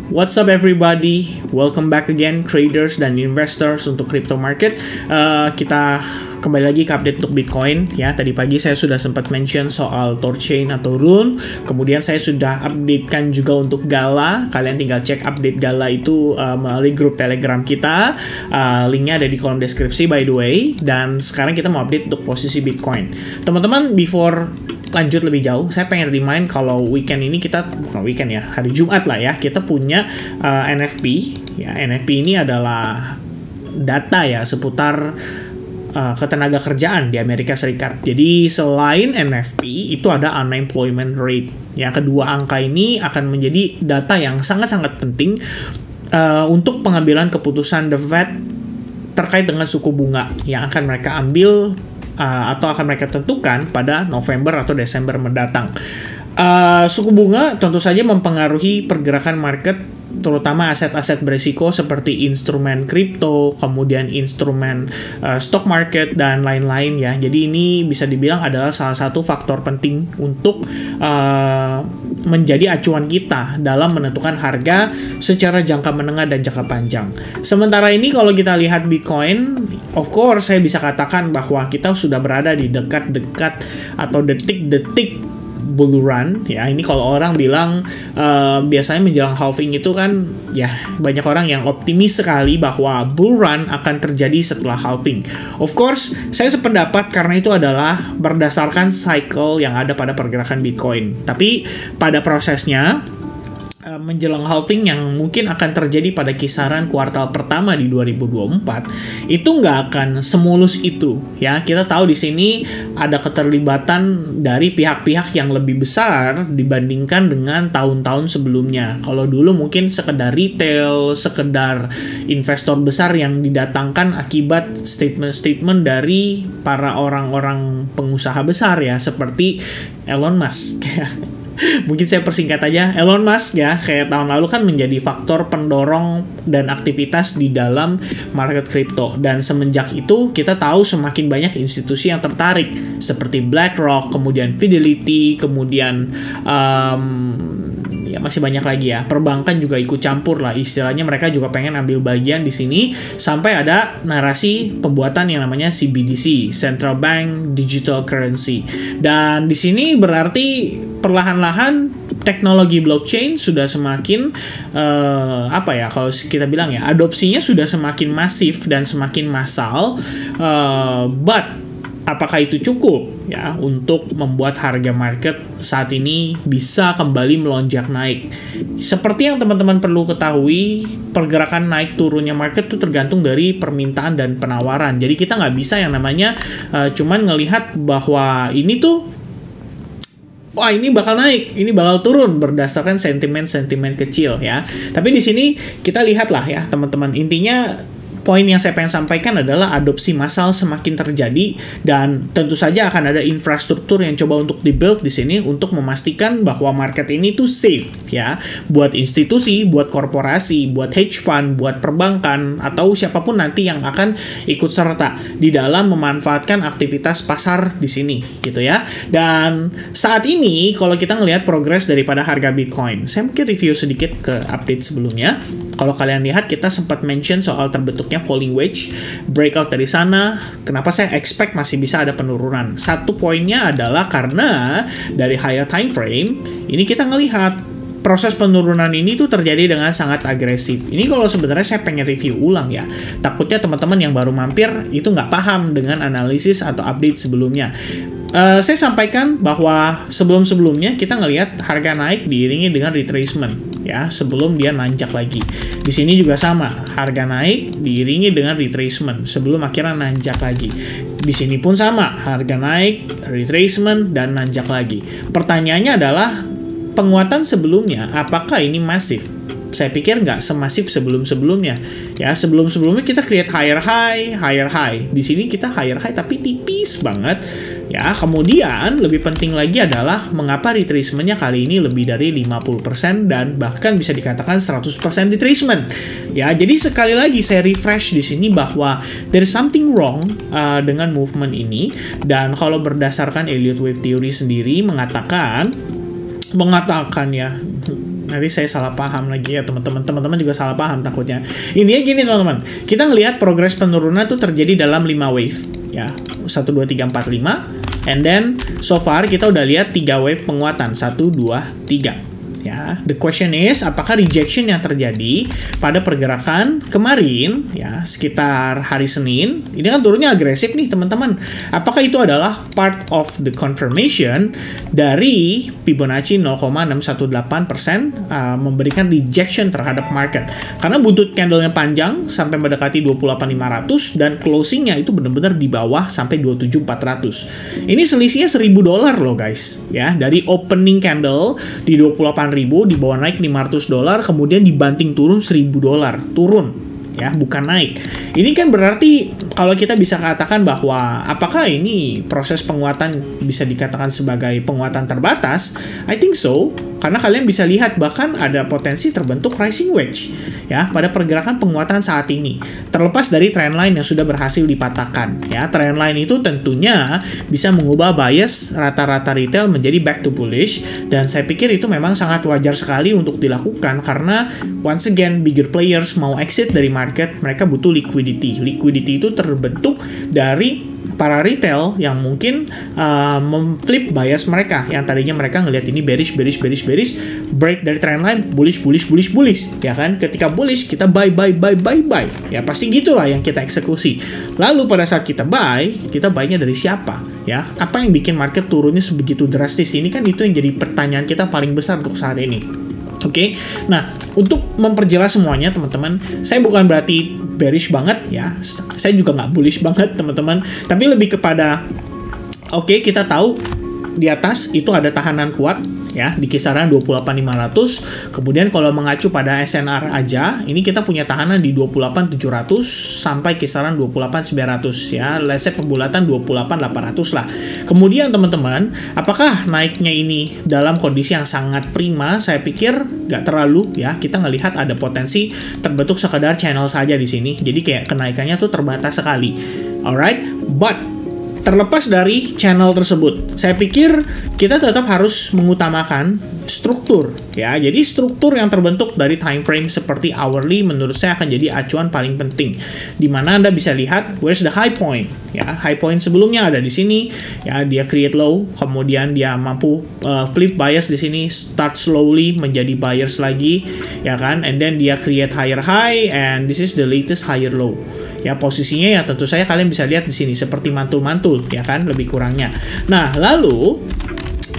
What's up everybody? Welcome back again traders dan investors untuk crypto market. Kita kembali lagi ke update untuk Bitcoin ya. Tadi pagi saya sudah sempat mention soal Thorchain atau Rune. Kemudian saya sudah updatekan juga untuk Gala. Kalian tinggal cek update Gala itu melalui grup Telegram kita. Linknya ada di kolom deskripsi by the way. Dan sekarang kita mau update untuk posisi Bitcoin. Teman-teman, before lanjut lebih jauh, saya pengen remind kalau weekend ini kita, bukan weekend ya, hari Jumat lah ya, kita punya NFP ya. NFP ini adalah data ya seputar ketenaga kerjaan di Amerika Serikat. Jadi selain NFP itu ada unemployment rate ya. Kedua angka ini akan menjadi data yang sangat-sangat penting untuk pengambilan keputusan The Fed terkait dengan suku bunga yang akan mereka ambil atau akan mereka tentukan pada November atau Desember mendatang. Suku bunga tentu saja mempengaruhi pergerakan market, terutama aset-aset berisiko seperti instrumen kripto, kemudian instrumen stock market, dan lain-lain ya. Jadi ini bisa dibilang adalah salah satu faktor penting untuk menjadi acuan kita dalam menentukan harga secara jangka menengah dan jangka panjang. Sementara ini kalau kita lihat Bitcoin, of course saya bisa katakan bahwa kita sudah berada di dekat-dekat atau detik-detik bull run ya. Ini kalau orang bilang biasanya menjelang halving itu kan ya, banyak orang yang optimis sekali bahwa bull run akan terjadi setelah halving. Of course saya sependapat karena itu adalah berdasarkan cycle yang ada pada pergerakan Bitcoin. Tapi pada prosesnya menjelang halving yang mungkin akan terjadi pada kisaran kuartal pertama di 2024 itu nggak akan semulus itu ya. Kita tahu di sini ada keterlibatan dari pihak-pihak yang lebih besar dibandingkan dengan tahun-tahun sebelumnya. Kalau dulu mungkin sekedar retail, sekedar investor besar yang didatangkan akibat statement-statement dari para orang-orang pengusaha besar ya, seperti Elon Musk. Mungkin saya persingkat aja, Elon Musk ya, kayak tahun lalu kan menjadi faktor pendorong dan aktivitas di dalam market kripto. Dan semenjak itu kita tahu semakin banyak institusi yang tertarik seperti BlackRock, kemudian Fidelity, kemudian ya masih banyak lagi ya. Perbankan juga ikut campur lah, istilahnya mereka juga pengen ambil bagian di sini, sampai ada narasi pembuatan yang namanya CBDC, Central Bank Digital Currency. Dan di sini berarti perlahan-lahan teknologi blockchain sudah semakin kalau kita bilang ya, adopsinya sudah semakin masif dan semakin massal. But apakah itu cukup ya untuk membuat harga market saat ini bisa kembali melonjak naik? Seperti yang teman-teman perlu ketahui, pergerakan naik turunnya market itu tergantung dari permintaan dan penawaran. Jadi kita nggak bisa yang namanya cuman ngelihat bahwa ini tuh, wah ini bakal naik, ini bakal turun berdasarkan sentimen-sentimen kecil ya. Tapi di sini kita lihatlah ya teman-teman, intinya poin yang saya pengen sampaikan adalah adopsi massal semakin terjadi, dan tentu saja akan ada infrastruktur yang coba untuk dibuild di sini untuk memastikan bahwa market ini tuh safe ya, buat institusi, buat korporasi, buat hedge fund, buat perbankan, atau siapapun nanti yang akan ikut serta di dalam memanfaatkan aktivitas pasar di sini gitu ya. Dan saat ini kalau kita ngelihat progres daripada harga Bitcoin, saya mungkin review sedikit ke update sebelumnya. Kalau kalian lihat, kita sempat mention soal terbentuknya falling wedge, breakout dari sana. Kenapa saya expect masih bisa ada penurunan? Satu poinnya adalah karena dari higher time frame ini kita ngelihat proses penurunan ini tuh terjadi dengan sangat agresif. Ini kalau sebenarnya saya pengen review ulang ya. Takutnya teman-teman yang baru mampir itu nggak paham dengan analisis atau update sebelumnya. Saya sampaikan bahwa sebelum-sebelumnya kita ngelihat harga naik diiringi dengan retracement ya, sebelum dia nanjak lagi. Di sini juga sama, harga naik diiringi dengan retracement sebelum akhirnya nanjak lagi. Di sini pun sama, harga naik, retracement, dan nanjak lagi. Pertanyaannya adalah, penguatan sebelumnya apakah ini masif? Saya pikir nggak semasif sebelum-sebelumnya. Ya, sebelum-sebelumnya kita create higher high. Di sini kita higher high tapi tipis banget. Ya, kemudian lebih penting lagi adalah mengapa retracement-nya kali ini lebih dari 50% dan bahkan bisa dikatakan 100% retracement. Ya, jadi sekali lagi saya refresh di sini bahwa there is something wrong dengan movement ini, dan kalau berdasarkan Elliott Wave Theory sendiri mengatakan ya, nanti saya salah paham lagi ya teman-teman juga salah paham takutnya. Intinya gini teman-teman, kita ngelihat progres penurunan tuh terjadi dalam 5 wave ya, 1 2 3 4 5, and then so far kita udah lihat 3 wave penguatan, 1 2 3 ya. The question is, apakah rejection yang terjadi pada pergerakan kemarin ya sekitar hari Senin ini kan turunnya agresif nih teman-teman, apakah itu adalah part of the confirmation dari Fibonacci 0,618% memberikan rejection terhadap market, karena buntut candlenya panjang sampai mendekati 28.500 dan closingnya itu benar-benar di bawah sampai 27.400. Ini selisihnya $1.000 loh guys ya, dari opening candle di 28.000 dibawa naik $500, kemudian dibanting turun $1.000, turun ya, bukan naik. Ini kan berarti kalau kita bisa katakan bahwa apakah ini proses penguatan bisa dikatakan sebagai penguatan terbatas? I think so, karena kalian bisa lihat bahkan ada potensi terbentuk rising wedge ya pada pergerakan penguatan saat ini, terlepas dari trendline yang sudah berhasil dipatahkan ya. Trendline itu tentunya bisa mengubah bias rata-rata retail menjadi back to bullish, dan saya pikir itu memang sangat wajar sekali untuk dilakukan karena once again bigger players mau exit dari market, mereka butuh liquidity. Liquidity itu terbentuk dari para retail yang mungkin memflip bias mereka, yang tadinya mereka ngelihat ini bearish, break dari trendline, bullish ya kan. Ketika bullish kita buy ya, pasti gitulah yang kita eksekusi. Lalu pada saat kita buy-nya dari siapa ya? Apa yang bikin market turunnya sebegitu drastis? Ini kan itu yang jadi pertanyaan kita paling besar untuk saat ini. Oke, nah untuk memperjelas semuanya teman-teman, saya bukan berarti bearish banget ya, saya juga nggak bullish banget teman-teman, tapi lebih kepada oke, kita tahu di atas itu ada tahanan kuat ya di kisaran 28.500. Kemudian kalau mengacu pada SNR aja, ini kita punya tahanan di 28.700 sampai kisaran 28.900 ya. Let's say pembulatan 28.800 lah. Kemudian teman-teman, apakah naiknya ini dalam kondisi yang sangat prima? Saya pikir nggak terlalu ya. Kita ngelihat ada potensi terbentuk sekedar channel saja di sini. Jadi kayak kenaikannya tuh terbatas sekali. Alright, but terlepas dari channel tersebut, saya pikir kita tetap harus mengutamakan struktur ya. Jadi struktur yang terbentuk dari time frame seperti hourly menurut saya akan jadi acuan paling penting, di mana Anda bisa lihat where's the high point ya. High point sebelumnya ada di sini ya, dia create low, kemudian dia mampu flip bias di sini, start slowly menjadi buyers lagi ya kan, and then dia create higher high, and this is the latest higher low. Ya, posisinya ya tentu saya kalian bisa lihat di sini seperti mantul-mantul ya kan, lebih kurangnya. Nah, lalu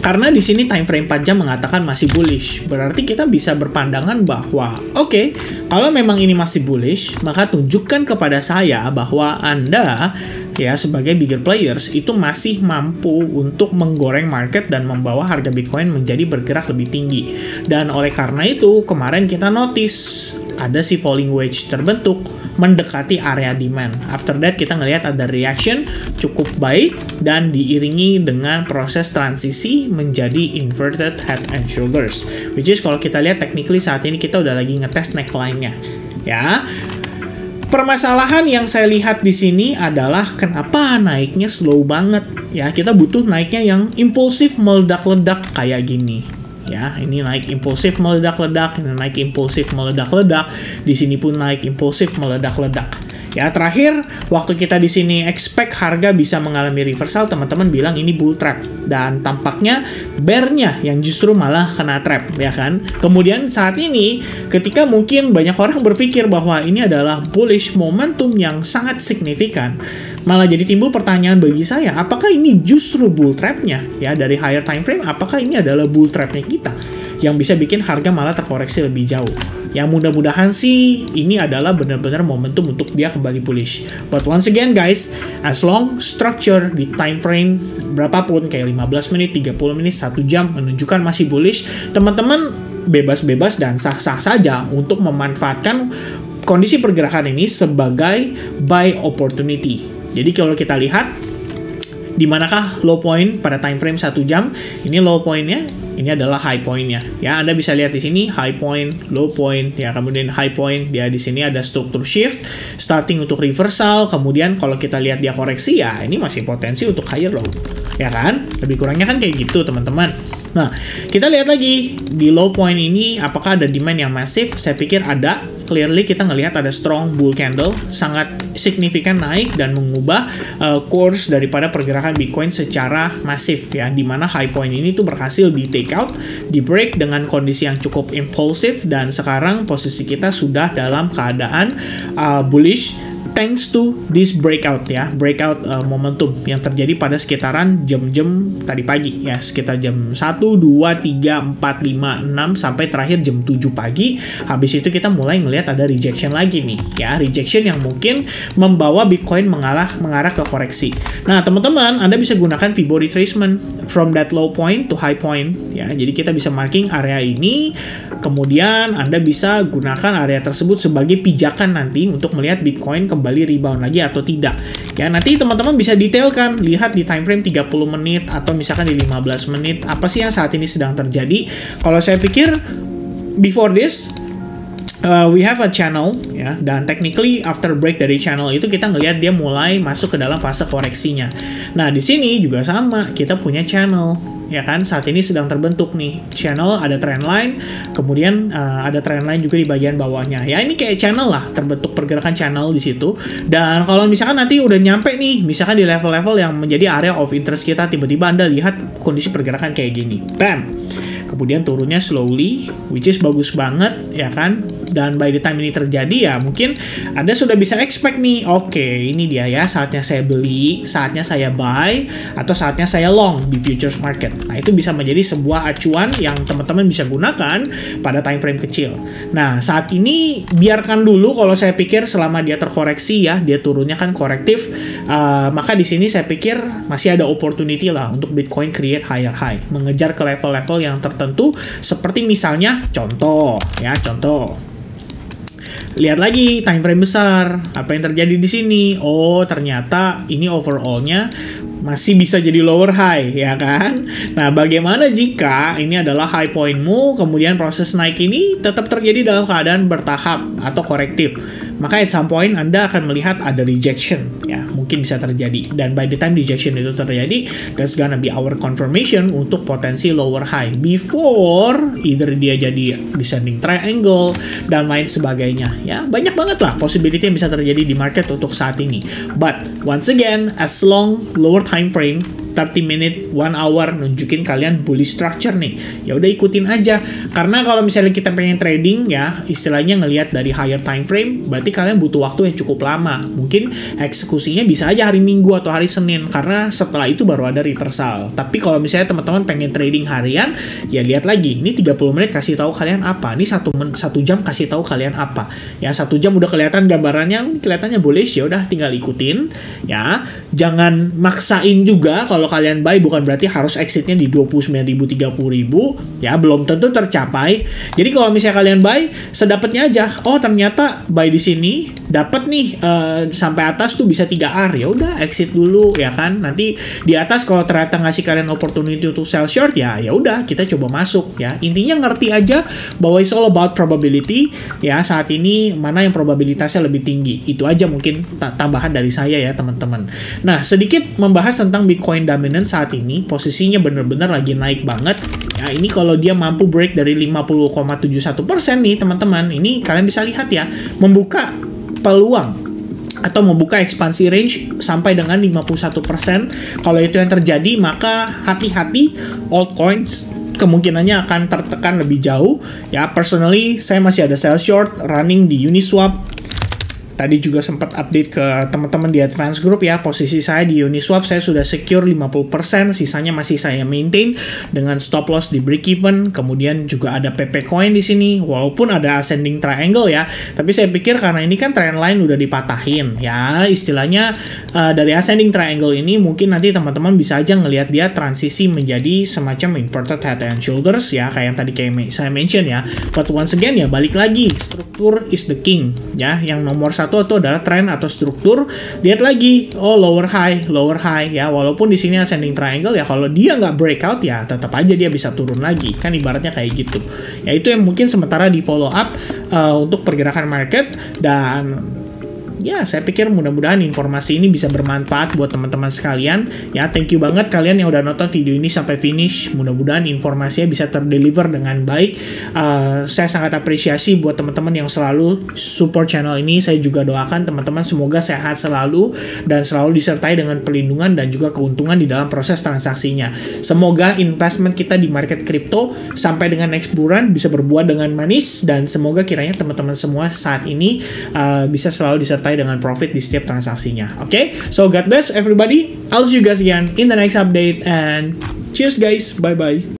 karena di sini time frame 4 jam mengatakan masih bullish, berarti kita bisa berpandangan bahwa oke, kalau memang ini masih bullish, maka tunjukkan kepada saya bahwa Anda ya sebagai bigger players itu masih mampu untuk menggoreng market dan membawa harga Bitcoin menjadi bergerak lebih tinggi. Dan oleh karena itu kemarin kita notice ada si falling wedge terbentuk mendekati area demand. After that kita ngelihat ada reaction cukup baik dan diiringi dengan proses transisi menjadi inverted head and shoulders, which is kalau kita lihat technically saat ini kita udah lagi ngetes neckline-nya ya. Permasalahan yang saya lihat di sini adalah kenapa naiknya slow banget ya. Kita butuh naiknya yang impulsif meledak-ledak kayak gini. Ya, ini naik impulsif meledak-ledak, ini naik impulsif meledak-ledak, di sini pun naik impulsif meledak-ledak. Ya, terakhir waktu kita di sini expect harga bisa mengalami reversal, teman-teman bilang ini bull trap, dan tampaknya bear-nya yang justru malah kena trap, ya kan? Kemudian saat ini ketika mungkin banyak orang berpikir bahwa ini adalah bullish momentum yang sangat signifikan, malah jadi timbul pertanyaan bagi saya, apakah ini justru bull trap-nya ya dari higher time frame? Apakah ini adalah bull trap-nya kita yang bisa bikin harga malah terkoreksi lebih jauh? Yang mudah-mudahan sih ini adalah benar-benar momentum untuk dia kembali bullish. But once again guys, as long structure di time frame berapapun kayak 15 menit, 30 menit, 1 jam menunjukkan masih bullish, teman-teman bebas-bebas dan sah-sah saja untuk memanfaatkan kondisi pergerakan ini sebagai buy opportunity. Jadi kalau kita lihat di manakah low point pada time frame 1 jam, ini low point-nya, ini adalah high point-nya. Ya, Anda bisa lihat di sini high point, low point, ya, kemudian high point, dia di sini ada struktur shift, starting untuk reversal, kemudian kalau kita lihat dia koreksi, ya ini masih potensi untuk higher low. Ya kan? Lebih kurangnya kan kayak gitu, teman-teman. Nah, kita lihat lagi di low point ini apakah ada demand yang masif? Saya pikir ada. Clearly kita ngelihat ada strong bull candle, sangat signifikan naik dan mengubah course daripada pergerakan Bitcoin secara masif ya, di mana high point ini tuh berhasil di take out, di break dengan kondisi yang cukup impulsif, dan sekarang posisi kita sudah dalam keadaan bullish thanks to this breakout ya, breakout momentum yang terjadi pada sekitaran jam-jam tadi pagi ya, sekitar jam 1, 2, 3, 4, 5, 6 sampai terakhir jam 7 pagi. Habis itu kita mulai ngelihat ada rejection lagi nih ya, rejection yang mungkin membawa Bitcoin mengarah ke koreksi. Nah, teman-teman, Anda bisa gunakan Fibo retracement from that low point to high point ya. Jadi kita bisa marking area ini, kemudian Anda bisa gunakan area tersebut sebagai pijakan nanti untuk melihat Bitcoin kembali rebound lagi atau tidak. Ya, nanti teman-teman bisa detailkan, lihat di time frame 30 menit atau misalkan di 15 menit, apa sih yang saat ini sedang terjadi. Kalau saya pikir before this we have a channel ya, dan technically after break dari channel itu kita ngelihat dia mulai masuk ke dalam fase koreksinya. Nah, di sini juga sama, kita punya channel ya kan, saat ini sedang terbentuk nih channel, ada trend line, kemudian ada trend line juga di bagian bawahnya ya. Ini kayak channel lah, terbentuk pergerakan channel di situ. Dan kalau misalkan nanti udah nyampe nih misalkan di level-level yang menjadi area of interest kita, tiba-tiba Anda lihat kondisi pergerakan kayak gini, bam, kemudian turunnya slowly, which is bagus banget ya kan. Dan by the time ini terjadi ya mungkin Anda sudah bisa expect nih, oke, ini dia ya, saatnya saya beli, saatnya saya buy, atau saatnya saya long di futures market. Nah, itu bisa menjadi sebuah acuan yang teman-teman bisa gunakan pada time frame kecil. Nah, saat ini biarkan dulu, kalau saya pikir selama dia terkoreksi ya, dia turunnya kan korektif, maka di sini saya pikir masih ada opportunity lah untuk Bitcoin create higher high, mengejar ke level-level yang tertentu, seperti misalnya contoh. Lihat lagi time frame besar, apa yang terjadi di sini? Oh, ternyata ini overall-nya masih bisa jadi lower high ya kan. Nah, bagaimana jika ini adalah high point-mu, kemudian proses naik ini tetap terjadi dalam keadaan bertahap atau korektif? Maka at some point Anda akan melihat ada rejection ya, mungkin bisa terjadi. Dan by the time rejection itu terjadi, that's gonna be our confirmation untuk potensi lower high before either dia jadi descending triangle dan lain sebagainya ya. Banyak banget lah possibility yang bisa terjadi di market untuk saat ini. But once again, as long lower time frame 30 minute, 1 hour nunjukin kalian bullish structure nih, ya udah ikutin aja. Karena kalau misalnya kita pengen trading ya, istilahnya ngelihat dari higher time frame, berarti kalian butuh waktu yang cukup lama. Mungkin eksekusinya bisa aja hari Minggu atau hari Senin, karena setelah itu baru ada reversal. Tapi kalau misalnya teman-teman pengen trading harian, ya lihat lagi, ini 30 menit kasih tahu kalian apa, ini 1 jam kasih tahu kalian apa. Ya, 1 jam udah kelihatan gambarannya, kelihatannya bullish, ya udah tinggal ikutin ya. Jangan maksain juga. Kalau kalian buy bukan berarti harus exitnya di 29.000, 30.000 ya, belum tentu tercapai. Jadi kalau misalnya kalian buy, sedapatnya aja. Oh, ternyata buy di sini dapat nih sampai atas tuh bisa 3R, ya udah exit dulu ya kan. Nanti di atas kalau ternyata ngasih kalian opportunity untuk sell short ya udah kita coba masuk ya. Intinya ngerti aja bahwa it's all about probability ya. Saat ini mana yang probabilitasnya lebih tinggi, itu aja mungkin tambahan dari saya ya teman-teman. Nah, sedikit membahas tentang Bitcoin dominance saat ini, posisinya bener-bener lagi naik banget ya. Ini kalau dia mampu break dari 50,71% nih teman-teman, ini kalian bisa lihat ya, membuka peluang atau membuka ekspansi range sampai dengan 51%. Kalau itu yang terjadi, maka hati-hati, altcoins kemungkinannya akan tertekan lebih jauh ya. Personally, saya masih ada sell short running di Uniswap. Tadi juga sempat update ke teman-teman di Advance Group ya, posisi saya di Uniswap saya sudah secure 50%, sisanya masih saya maintain dengan stop loss di break even. Kemudian juga ada PP Coin di sini, walaupun ada ascending triangle ya, tapi saya pikir karena ini kan trend line udah dipatahin ya, istilahnya dari ascending triangle ini mungkin nanti teman-teman bisa aja ngelihat dia transisi menjadi semacam inverted head and shoulders ya, kayak yang tadi saya mention ya. But once again ya, balik lagi, struktur is the king ya. Yang nomor satu itu adalah tren atau struktur. Lihat lagi, oh lower high ya. Walaupun di sini ascending triangle ya, kalau dia nggak breakout ya tetap aja dia bisa turun lagi. Kan ibaratnya kayak gitu. Ya, itu yang mungkin sementara di follow up untuk pergerakan market. Dan ya saya pikir mudah-mudahan informasi ini bisa bermanfaat buat teman-teman sekalian. Ya, thank you banget kalian yang udah nonton video ini sampai finish. Mudah-mudahan informasinya bisa terdeliver dengan baik. Saya sangat apresiasi buat teman-teman yang selalu support channel ini. Saya juga doakan teman-teman semoga sehat selalu dan selalu disertai dengan pelindungan dan juga keuntungan di dalam proses transaksinya. Semoga investment kita di market crypto sampai dengan next bulan bisa berbuah dengan manis, dan semoga kiranya teman-teman semua saat ini bisa selalu disertai dengan profit di setiap transaksinya. Oke, so God bless everybody. I'll see you guys again in the next update, and cheers guys, bye bye.